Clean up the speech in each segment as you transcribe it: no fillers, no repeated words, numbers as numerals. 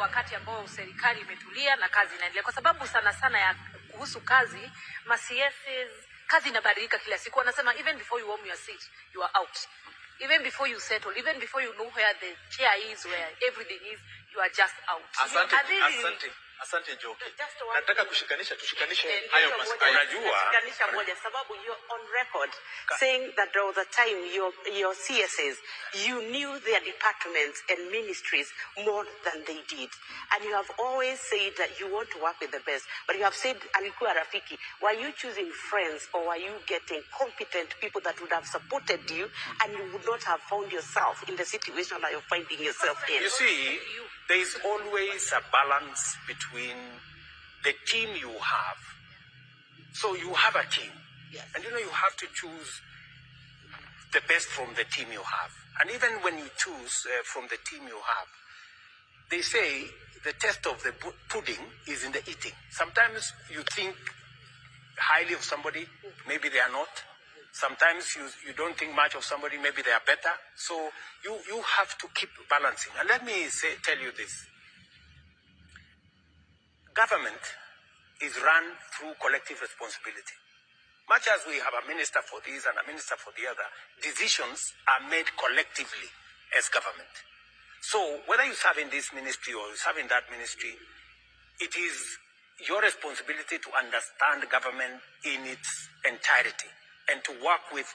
wakati ambao serikali imetulia na kazi inaendelea, kwa sababu sana sana ya kuhusu kazi, kazi inabadilika kila siku. Wanasema even before you warm your seat, you are out. Even before you settle, even before you know where the chair is, where everything is, you are just out. Asante Joki. Nataka tushikanishe hayo maswali. Kushikanisha moja sababu you're on record saying that there was a time your CSAs, you knew their departments and ministries more than they did. And you have always said that you want to work with the best. But you have said, alikuwa rafiki, were you choosing friends or were you getting competent people that would have supported you and you would not have found yourself in the situation that you're finding yourself in? You see, there is always a balance between the team you have. So you have a team. Yes. And you have to choose the best from the team you have. And even when you choose from the team you have, they say the test of the pudding is in the eating. Sometimes you think highly of somebody, maybe they are not. Sometimes you don't think much of somebody, maybe they are better. So you have to keep balancing. And let me tell you this. Government is run through collective responsibility. Much as we have a minister for this and a minister for the other, decisions are made collectively as government. So whether you serve in this ministry or you serve in that ministry, it is your responsibility to understand government in its entirety and to work with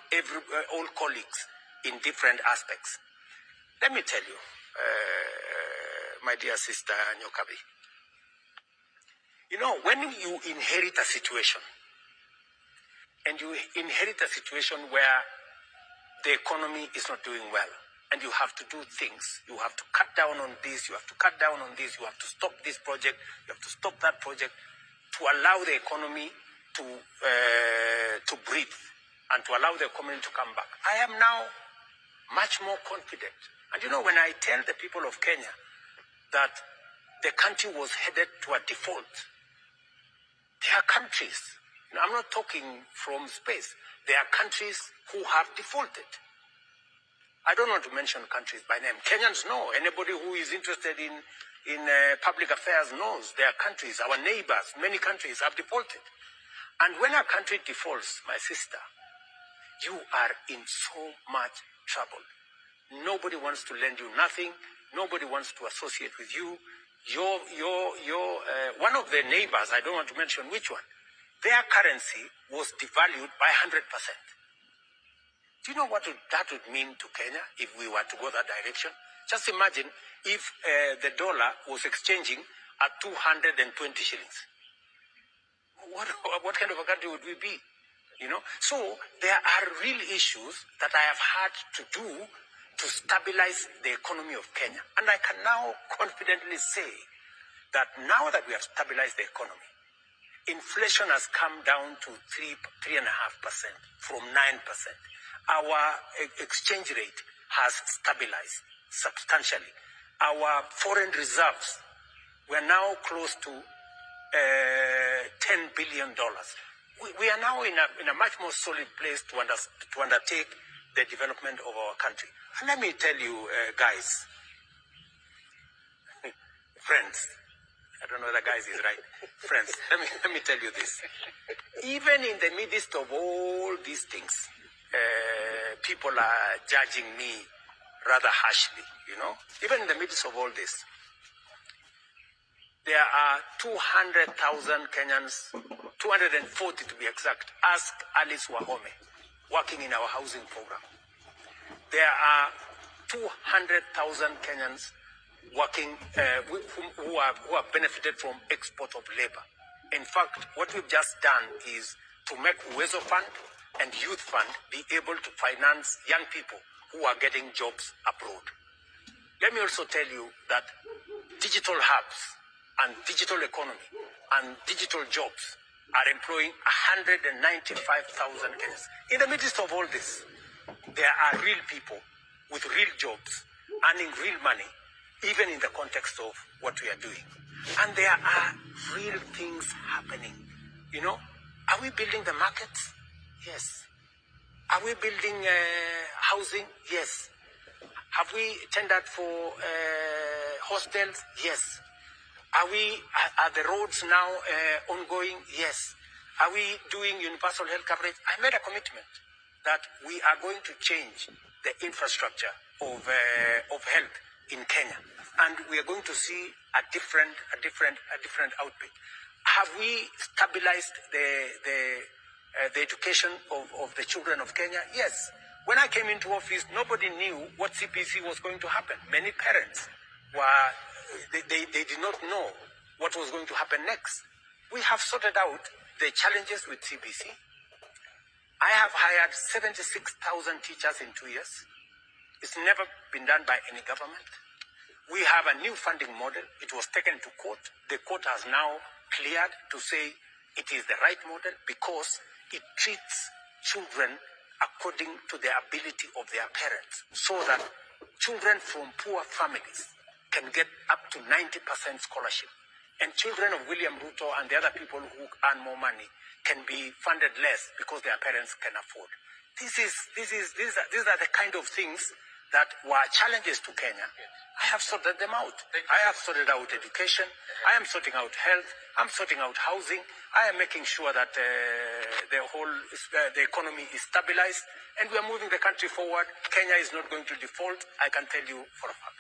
all colleagues in different aspects. Let me tell you, my dear sister Nyokabi, when you inherit a situation, and you inherit a situation where the economy is not doing well, and you have to do things, you have to cut down on this, you have to cut down on this, you have to stop this project, you have to stop that project, to allow the economy to breathe, and to allow the economy to come back. I am now much more confident. And when I tell the people of Kenya that the country was headed to a default, there are countries, I'm not talking from space, there are countries who have defaulted. I don't want to mention countries by name. Kenyans know. Anybody who is interested in public affairs knows there are countries, our neighbors, many countries have defaulted. And when a country defaults, my sister, you are in so much trouble. Nobody wants to lend you nothing. Nobody wants to associate with you. One of the neighbors, I don't want to mention which one, their currency was devalued by 100%. Do you know what that would mean to Kenya if we were to go that direction? Just imagine if the dollar was exchanging at 220 shillings. What kind of a country would we be? So there are real issues that I have had to do to stabilize the economy of Kenya. And I can now confidently say that now that we have stabilized the economy, inflation has come down to 3.5% from 9%. Our exchange rate has stabilized substantially. Our foreign reserves were now close to $10 billion. We are now in a much more solid place to undertake the development of our country. And let me tell you, guys, friends, I don't know whether guys is right. Friends, let me tell you this. Even in the midst of all these things, people are judging me rather harshly, Even in the midst of all this, there are 200,000 Kenyans, 240 to be exact. Ask Alice Wahome, working in our housing program. There are 200,000 Kenyans working who have benefited from export of labor. In fact, what we've just done is to make Uwezo Fund and Youth Fund be able to finance young people who are getting jobs abroad. Let me also tell you that digital hubs and digital economy and digital jobs are employing 195,000 Kenyans. In the midst of all this, there are real people with real jobs, earning real money, even in the context of what we are doing. And there are real things happening. Are we building the markets? Yes. Are we building housing? Yes. Have we tendered for hostels? Yes. Are the roads now ongoing? Yes. Are we doing universal health coverage? I made a commitment that we are going to change the infrastructure of health in Kenya, and we are going to see a different output. Have we stabilized the education of the children of Kenya? Yes. When I came into office, nobody knew what CPC was going to happen. Many parents they did not know what was going to happen next. We have sorted out the challenges with CPC. I have hired 76,000 teachers in 2 years. It's never been done by any government. We have a new funding model. It was taken to court. The court has now cleared to say it is the right model because it treats children according to the ability of their parents, so that children from poor families can get up to 90% scholarship. And children of William Ruto and the other people who earn more money can be funded less because their parents can afford. These are the kind of things that were challenges to Kenya. I have sorted them out. I have sorted out education. I am sorting out health. I'm sorting out housing. I am making sure that the economy is stabilized, and we are moving the country forward. Kenya is not going to default. I can tell you for a fact.